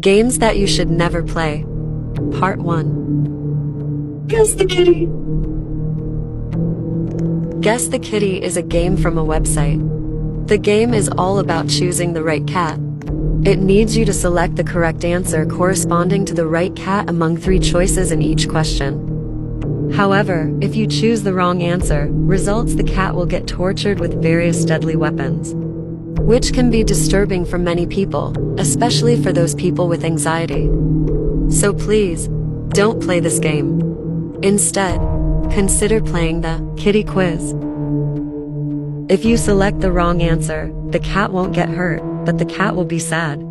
Games that you should never play. Part 1. Guess the kitty. Guess the Kitty is a game from a website. The game is all about choosing the right cat. It needs you to select the correct answer corresponding to the right cat among 3 choices in each question. However, if you choose the wrong answer, results the cat will get tortured with various deadly weapons, which can be disturbing for many people, especially for those people with anxiety. So please, don't play this game. Instead, consider playing the kitty quiz. If you select the wrong answer, the cat won't get hurt, but the cat will be sad.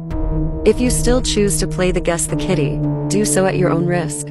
If you still choose to play the Guess the Kitty, do so at your own risk.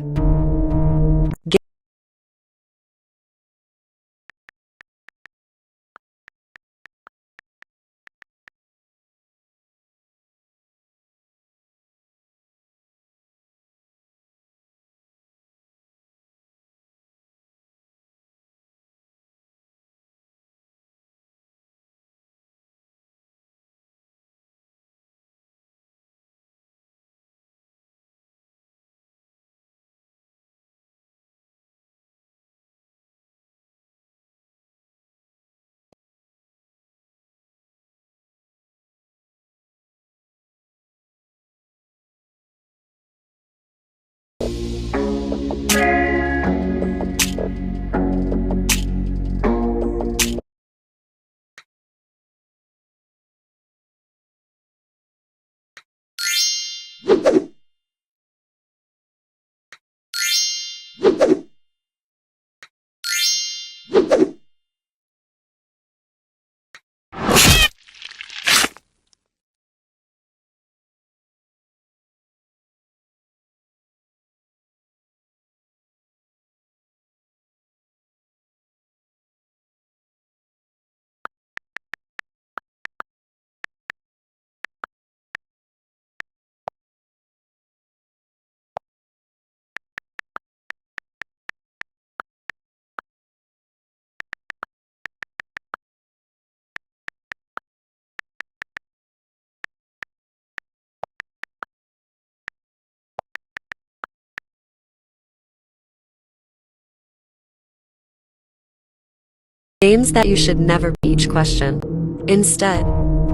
Games that you should never play each question. Instead,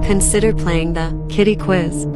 consider playing the kitty quiz.